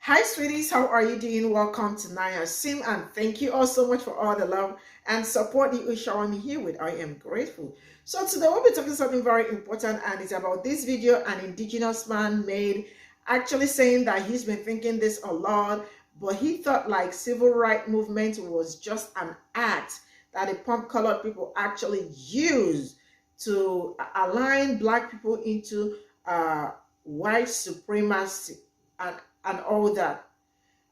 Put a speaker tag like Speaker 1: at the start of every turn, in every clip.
Speaker 1: Hi, sweeties. How are you doing? Welcome to Naya Sim, and thank you all so much for all the love and support you are showing me here with. I am grateful. So today we'll be talking something very important, and it's about this video an indigenous man made, actually saying that he's been thinking this a lot, but he thought like civil rights movement was just an act that the pump colored people actually use to align black people into white supremacy and all that,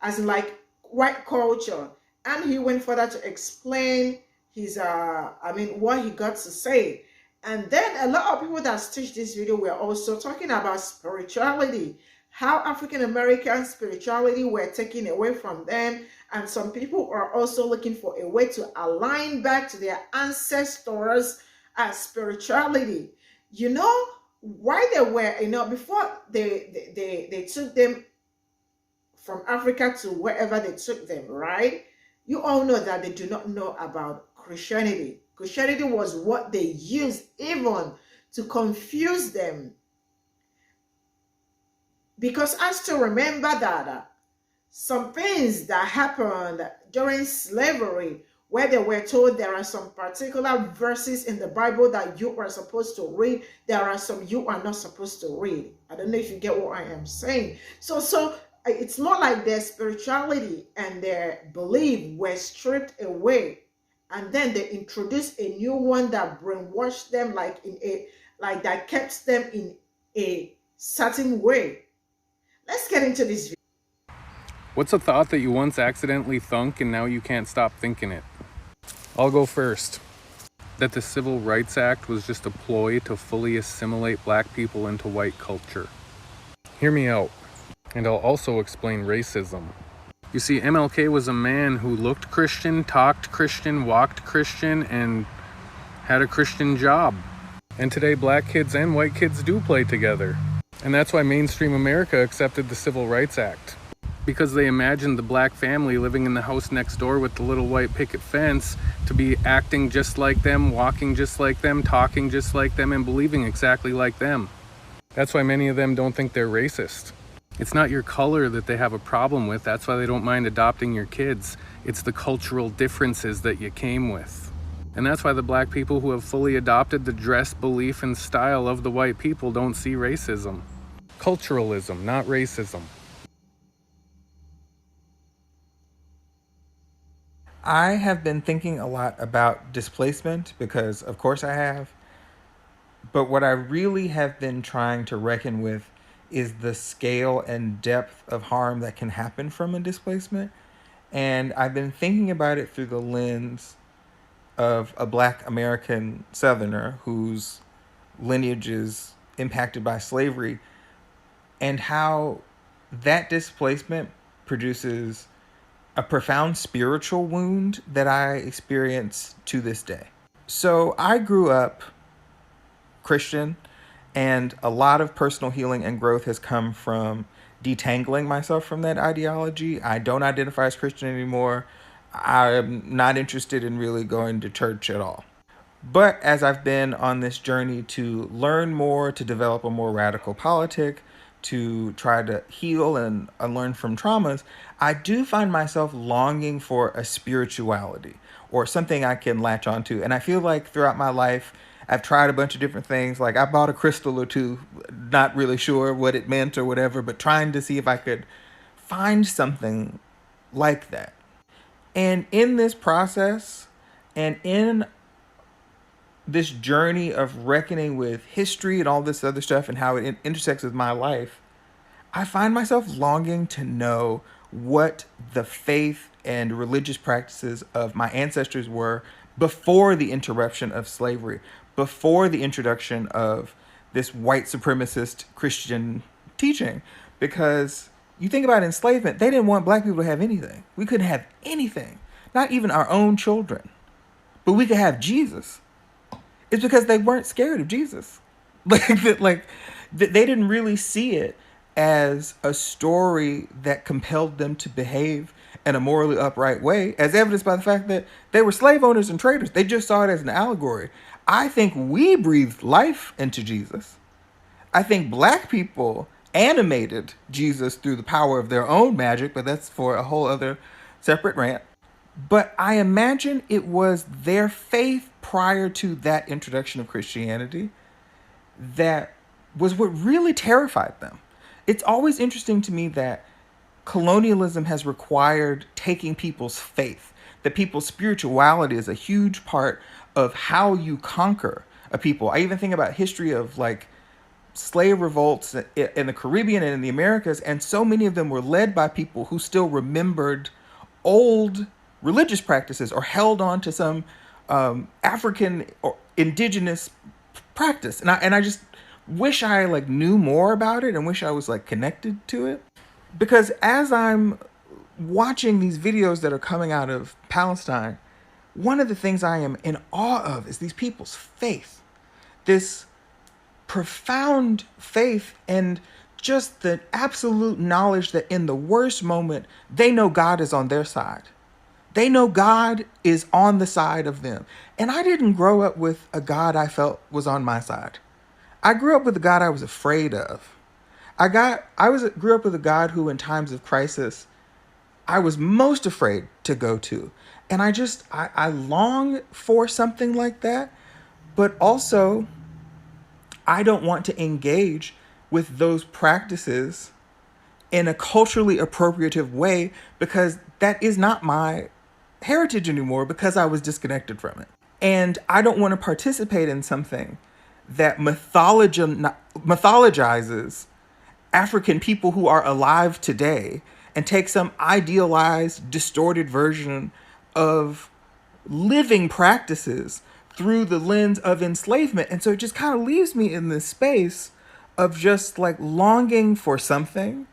Speaker 1: as in like white culture. And he went further to explain his what he got to say. And then a lot of people that stitched this video were also talking about spirituality, how African American spirituality were taken away from them, and some people are also looking for a way to align back to their ancestors' spirituality. You know, why they were, before they took them from Africa to wherever they took them, right? You all know that they do not know about Christianity. Christianity was what they used even to confuse them. Because I still remember that some things that happened during slavery, where they were told there are some particular verses in the Bible that you are supposed to read, there are some you are not supposed to read. I don't know if you get what I am saying. So it's more like their spirituality and their belief were stripped away, and then they introduced a new one that brainwashed them, like that kept them in a certain way. Let's get into this video.
Speaker 2: What's a thought that you once accidentally thunk and now you can't stop thinking it? I'll go first. That the Civil Rights Act was just a ploy to fully assimilate black people into white culture. Hear me out, and I'll also explain racism. You see, MLK was a man who looked Christian, talked Christian, walked Christian, and had a Christian job. And today black kids and white kids do play together. And that's why mainstream America accepted the Civil Rights Act. Because they imagined the black family living in the house next door with the little white picket fence to be acting just like them, walking just like them, talking just like them, and believing exactly like them. That's why many of them don't think they're racist. It's not your color that they have a problem with. That's why they don't mind adopting your kids. It's the cultural differences that you came with. And that's why the black people who have fully adopted the dress, belief, and style of the white people don't see racism. Culturalism, not racism.
Speaker 3: I have been thinking a lot about displacement because, of course, I have. But what I really have been trying to reckon with is the scale and depth of harm that can happen from a displacement. And I've been thinking about it through the lens of a Black American Southerner whose lineage is impacted by slavery, and how that displacement produces a profound spiritual wound that I experience to this day. So I grew up Christian, and a lot of personal healing and growth has come from detangling myself from that ideology. I don't identify as Christian anymore. I'm not interested in really going to church at all. But as I've been on this journey to learn more, to develop a more radical politic, to try to heal and unlearn from traumas, I do find myself longing for a spirituality or something I can latch onto. And I feel like throughout my life, I've tried a bunch of different things. Like I bought a crystal or two, not really sure what it meant or whatever, but trying to see if I could find something like that. And in this process, and in this journey of reckoning with history and all this other stuff and how it intersects with my life, I find myself longing to know what the faith and religious practices of my ancestors were before the interruption of slavery, before the introduction of this white supremacist Christian teaching. Because you think about enslavement, they didn't want black people to have anything. We couldn't have anything, not even our own children. But we could have Jesus. It's because they weren't scared of Jesus. They didn't really see it as a story that compelled them to behave in a morally upright way, as evidenced by the fact that they were slave owners and traders. They just saw it as an allegory. I think we breathed life into Jesus. I think black people animated Jesus through the power of their own magic, but that's for a whole other separate rant. But I imagine it was their faith prior to that introduction of Christianity that was what really terrified them. It's always interesting to me that colonialism has required taking people's faith, that people's spirituality is a huge part of how you conquer a people. I even think about history of like slave revolts in the Caribbean and in the Americas, and so many of them were led by people who still remembered old religious practices or held on to some African or indigenous practice. And I just wish I like knew more about it and wish I was like connected to it. Because as I'm watching these videos that are coming out of Palestine, one of the things I am in awe of is these people's faith. This profound faith and just the absolute knowledge that in the worst moment, they know God is on their side. They know God is on the side of them. And I didn't grow up with a God I felt was on my side. I grew up with a God I was afraid of. Grew up with a God who in times of crisis, I was most afraid to go to. And I long for something like that, but also I don't want to engage with those practices in a culturally appropriative way because that is not my heritage anymore because I was disconnected from it. And I don't want to participate in something that mythologizes African people who are alive today and take some idealized, distorted version of living practices through the lens of enslavement. And so it just kind of leaves me in this space of just like longing for something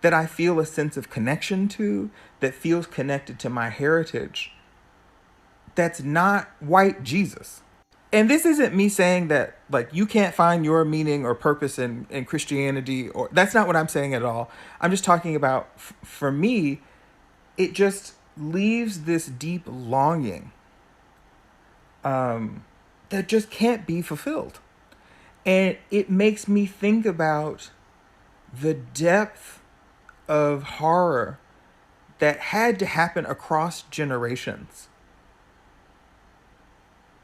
Speaker 3: that I feel a sense of connection to, that feels connected to my heritage, that's not white Jesus. And this isn't me saying that like you can't find your meaning or purpose in Christianity, or that's not what I'm saying at all. I'm just talking about, for me, it just leaves this deep longing that just can't be fulfilled. And it makes me think about the depth of horror that had to happen across generations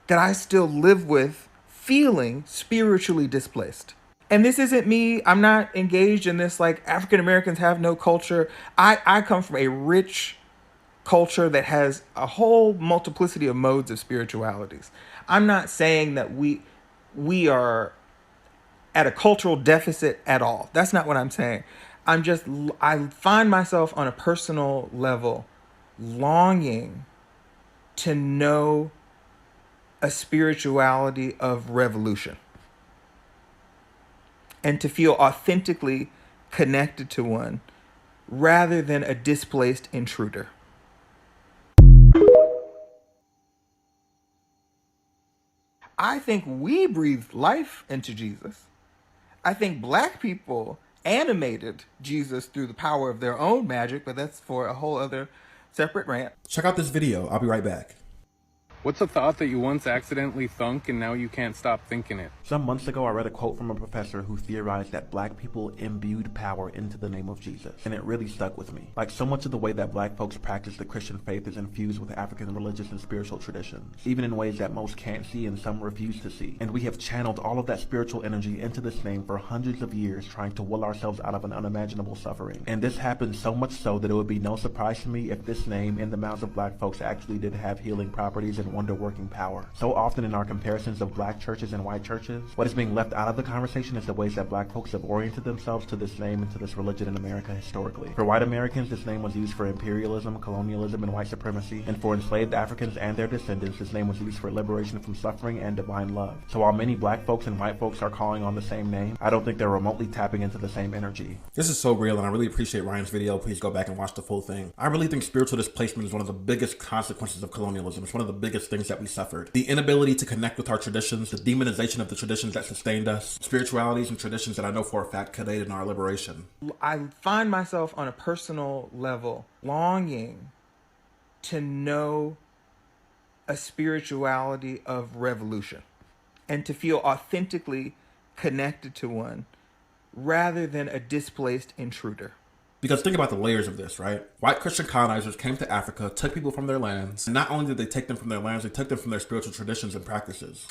Speaker 3: that I still live with feeling spiritually displaced. And this isn't me, I'm not engaged in this like African Americans have no culture. I come from a rich culture that has a whole multiplicity of modes of spiritualities. I'm not saying that we are at a cultural deficit at all. That's not what I'm saying. I find myself on a personal level longing to know a spirituality of revolution and to feel authentically connected to one rather than a displaced intruder. I think we breathed life into Jesus. I think Black people animated Jesus through the power of their own magic, but that's for a whole other separate rant.
Speaker 4: Check out this video. I'll be right back.
Speaker 2: What's a thought that you once accidentally thunk and now you can't stop thinking it?
Speaker 5: Some months ago, I read a quote from a professor who theorized that black people imbued power into the name of Jesus, and it really stuck with me. Like so much of the way that black folks practice the Christian faith is infused with African religious and spiritual traditions, even in ways that most can't see and some refuse to see. And we have channeled all of that spiritual energy into this name for hundreds of years, trying to will ourselves out of an unimaginable suffering. And this happened so much so that it would be no surprise to me if this name in the mouths of black folks actually did have healing properties and wonder-working power. So often in our comparisons of black churches and white churches, what is being left out of the conversation is the ways that black folks have oriented themselves to this name and to this religion in America historically. For white Americans, this name was used for imperialism, colonialism, and white supremacy. And for enslaved Africans and their descendants, this name was used for liberation from suffering and divine love. So while many black folks and white folks are calling on the same name, I don't think they're remotely tapping into the same energy.
Speaker 4: This is so real, and I really appreciate Ryan's video. Please go back and watch the full thing. I really think spiritual displacement is one of the biggest consequences of colonialism. It's one of the biggest things that we suffered. The inability to connect with our traditions, the demonization of the traditions that sustained us, spiritualities and traditions that I know for a fact could aid in our liberation.
Speaker 3: I find myself on a personal level longing to know a spirituality of revolution and to feel authentically connected to one rather than a displaced intruder.
Speaker 4: Because think about the layers of this, right? White Christian colonizers came to Africa, took people from their lands, and not only did they take them from their lands, they took them from their spiritual traditions and practices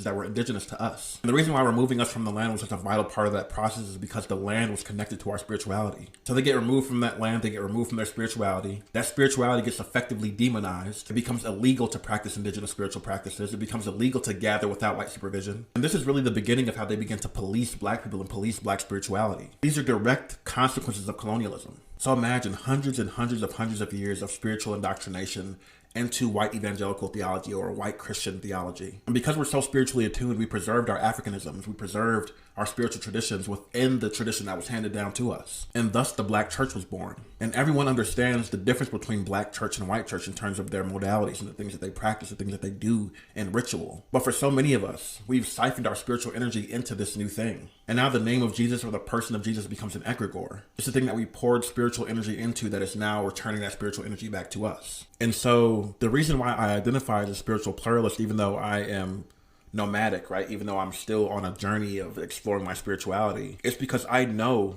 Speaker 4: that were indigenous to us. And the reason why removing us from the land was such a vital part of that process is because the land was connected to our spirituality. So they get removed from that land, they get removed from their spirituality. That spirituality gets effectively demonized. It becomes illegal to practice indigenous spiritual practices. It becomes illegal to gather without white supervision. And this is really the beginning of how they begin to police black people and police black spirituality. These are direct consequences of colonialism. So imagine hundreds of years of spiritual indoctrination into white evangelical theology or white Christian theology. And because we're so spiritually attuned, we preserved our Africanisms, we preserved our spiritual traditions within the tradition that was handed down to us. And thus the black church was born. And everyone understands the difference between black church and white church in terms of their modalities and the things that they practice, the things that they do in ritual. But for so many of us, we've siphoned our spiritual energy into this new thing. And now the name of Jesus or the person of Jesus becomes an egregore. It's the thing that we poured spiritual energy into that is now returning that spiritual energy back to us. And so the reason why I identify as a spiritual pluralist, even though I am nomadic, right? Even though I'm still on a journey of exploring my spirituality, it's because I know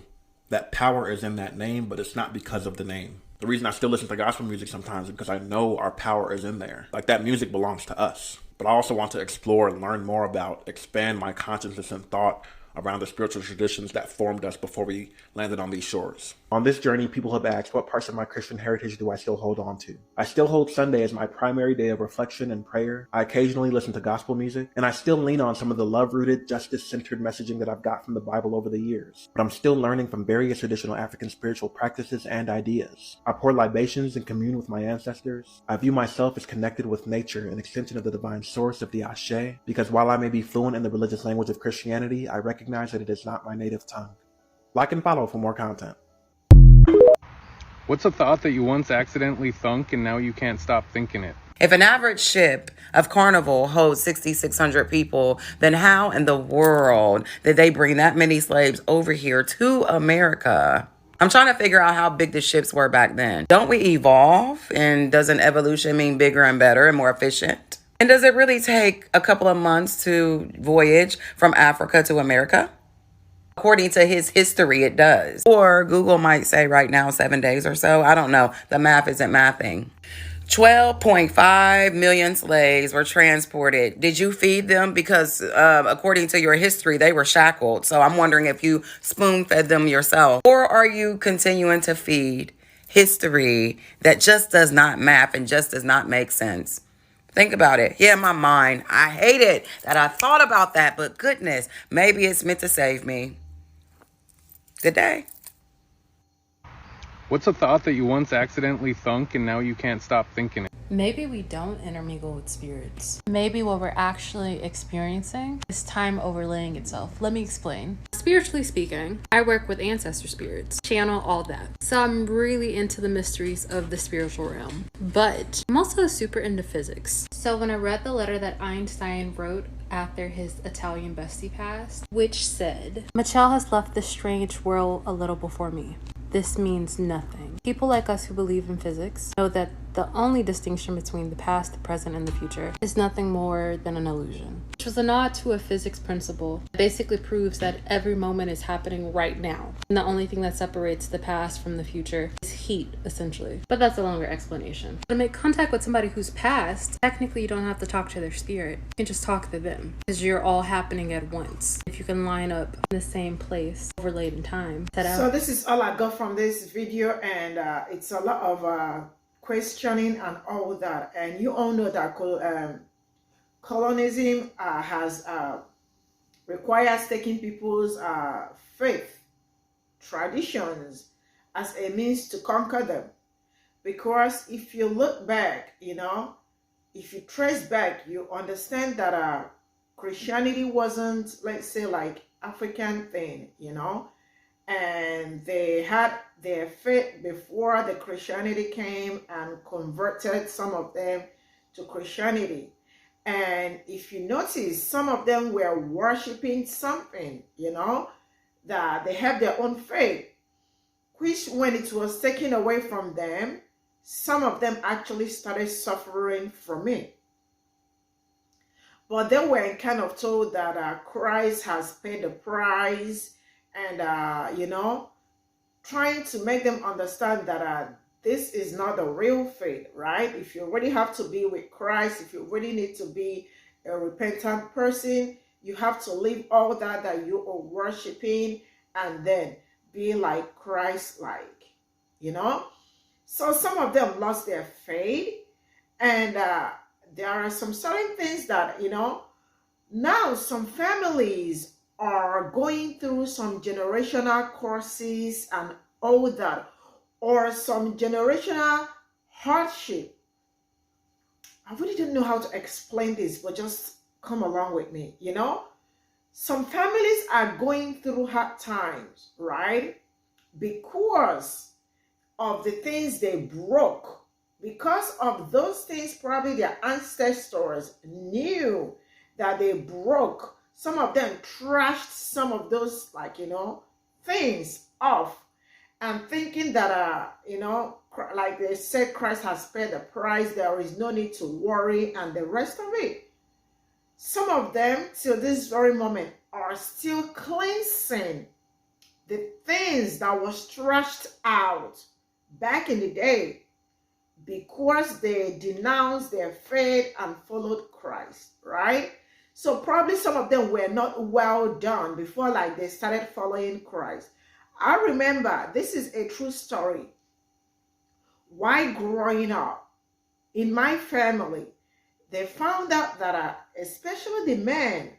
Speaker 4: that power is in that name, but it's not because of the name. The reason I still listen to gospel music sometimes is because I know our power is in there. Like that music belongs to us. But I also want to explore and learn more about, expand my consciousness and thought around the spiritual traditions that formed us before we landed on these shores. On this journey, people have asked, what parts of my Christian heritage do I still hold on to? I still hold Sunday as my primary day of reflection and prayer. I occasionally listen to gospel music, and I still lean on some of the love-rooted, justice-centered messaging that I've got from the Bible over the years. But I'm still learning from various traditional African spiritual practices and ideas. I pour libations and commune with my ancestors. I view myself as connected with nature, an extension of the divine source of the Ashe, because while I may be fluent in the religious language of Christianity, I recognize that it is not my native tongue. Like and follow for more content.
Speaker 2: What's a thought that you once accidentally thunk and now you can't stop thinking it?
Speaker 6: If an average ship of Carnival holds 6,600 people, then how in the world did they bring that many slaves over here to America? I'm trying to figure out how big the ships were back then. Don't we evolve? And doesn't evolution mean bigger and better and more efficient? And does it really take a couple of months to voyage from Africa to America? According to his history, it does. Or Google might say right now 7 days or so. I don't know. The math isn't mathing. 12.5 million slaves were transported. Did you feed them? Because according to your history, they were shackled. So I'm wondering if you spoon-fed them yourself. Or are you continuing to feed history that just does not map and just does not make sense? Think about it. Yeah, my mind. I hate it that I thought about that, but goodness, maybe it's meant to save me. Good day.
Speaker 2: What's a thought that you once accidentally thunk and now you can't stop thinking it?
Speaker 7: Maybe we don't intermingle with spirits. Maybe what we're actually experiencing is time overlaying itself. Let me explain. Spiritually speaking, I work with ancestor spirits, channel all that. So I'm really into the mysteries of the spiritual realm. But I'm also super into physics. So when I read the letter that Einstein wrote after his Italian bestie passed, which said, Michelle has left this strange world a little before me. This means nothing. People like us who believe in physics know that the only distinction between the past, the present, and the future is nothing more than an illusion. Which was a nod to a physics principle that basically proves that every moment is happening right now. And the only thing that separates the past from the future is heat, essentially. But that's a longer explanation. To make contact with somebody who's passed, technically you don't have to talk to their spirit. You can just talk to them. Because you're all happening at once. If you can line up in the same place, overlaid in time.
Speaker 1: So this is all I got from this video, and it's a lot of questioning and all that. And you all know that colonialism requires taking people's faith, traditions as a means to conquer them. Because if you look back, if you trace back, you understand that Christianity wasn't, let's say, like African thing, and they had their faith before the Christianity came and converted some of them to Christianity. And if you notice, some of them were worshiping something, that they have their own faith, which when it was taken away from them, some of them actually started suffering from it. But they were kind of told that Christ has paid the price, and trying to make them understand that this is not the real faith, right? If you already have to be with Christ, if you really need to be a repentant person, you have to leave all that you are worshiping and then be like Christ-like, So some of them lost their faith, and there are some certain things that, now some families are going through some generational curses and all that, or some generational hardship. I really don't know how to explain this, but just come along with me, Some families are going through hard times, right? Because of the things they broke. Because of those things, probably their ancestors knew that they broke. Some of them trashed some of those, things off, and thinking that, like they said, Christ has paid the price. There is no need to worry, and the rest of it. Some of them, till this very moment, are still cleansing the things that was trashed out back in the day, because they denounced their faith and followed Christ, right? So probably some of them were not well done before they started following Christ. I remember, this is a true story. While growing up, in my family, they found out that especially the men,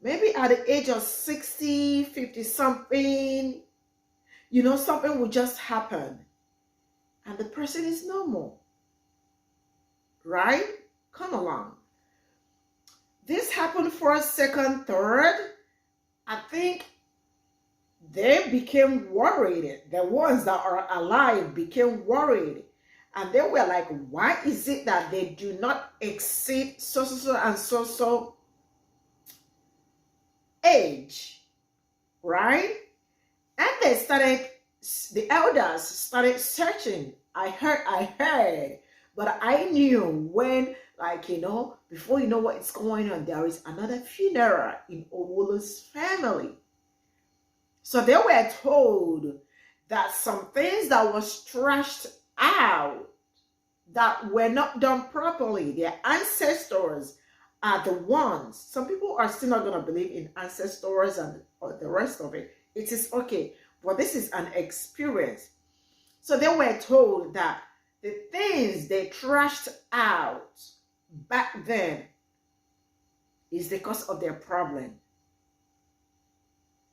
Speaker 1: maybe at the age of 60, 50 something, something would just happen and the person is normal, right? Come along. This happened first, second, third. I think they became worried. The ones that are alive became worried. And they were like, why is it that they do not exceed so and so age, right? And the elders started searching. I heard, but I knew when, before you know what's going on, there is another funeral in Owolo's family. So they were told that some things that was trashed out, that were not done properly, their ancestors are the ones. Some people are still not going to believe in ancestors and the rest of it. It is okay, but this is an experience. So they were told that the things they trashed out back then is because of their problem.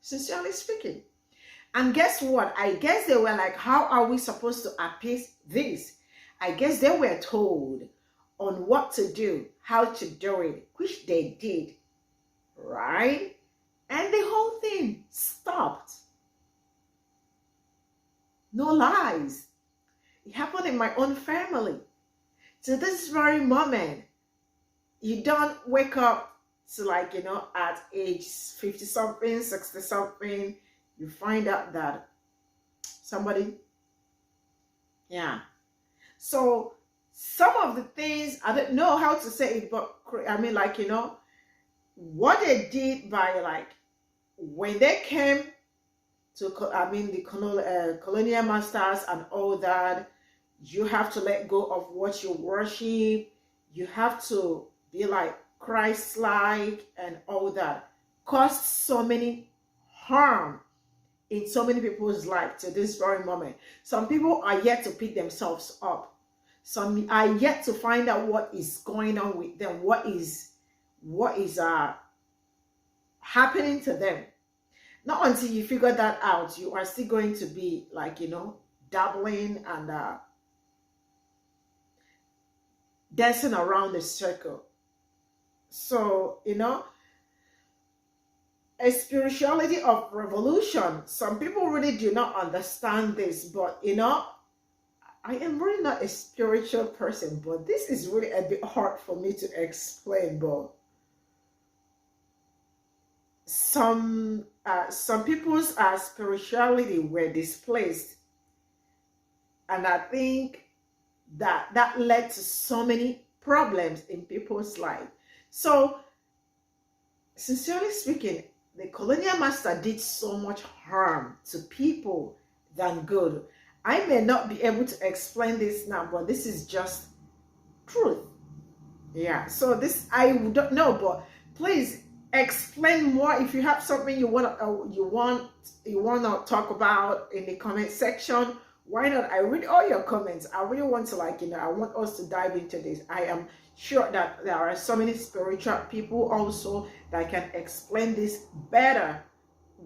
Speaker 1: Sincerely speaking. And guess what? I guess they were like, how are we supposed to appease this? I guess they were told on what to do, how to do it, which they did, right? And the whole thing stopped. No lies. It happened in my own family. To this very moment, you don't wake up to at age 50 something, 60 something, you find out that somebody, yeah. So some of the things, I don't know how to say it, but I mean, what they did by when they came to, the colonial masters and all that, you have to let go of what you worship. You have to be like Christ-like and all that. Caused so many harm in so many people's life to this very moment. Some people are yet to pick themselves up. Some are yet to find out what is going on with them, what is happening to them. Not until you figure that out, you are still going to be dabbling and dancing around the circle. So, a spirituality of revolution. Some people really do not understand this, but I am really not a spiritual person, but this is really a bit hard for me to explain. But some people's spirituality were displaced, and I think that led to so many problems in people's life. So, sincerely speaking, the colonial master did so much harm to people than good. I may not be able to explain this now, but this is just truth. Yeah, so this I don't know, but please explain more if you have something you want to talk about in the comment section. Why not? I read all your comments. I really want to, like, I want us to dive into this. I am sure that there are so many spiritual people also that can explain this better.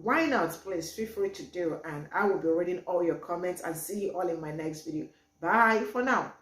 Speaker 1: Why not? Please feel free to do, and I will be reading all your comments and see you all in my next video. Bye for now.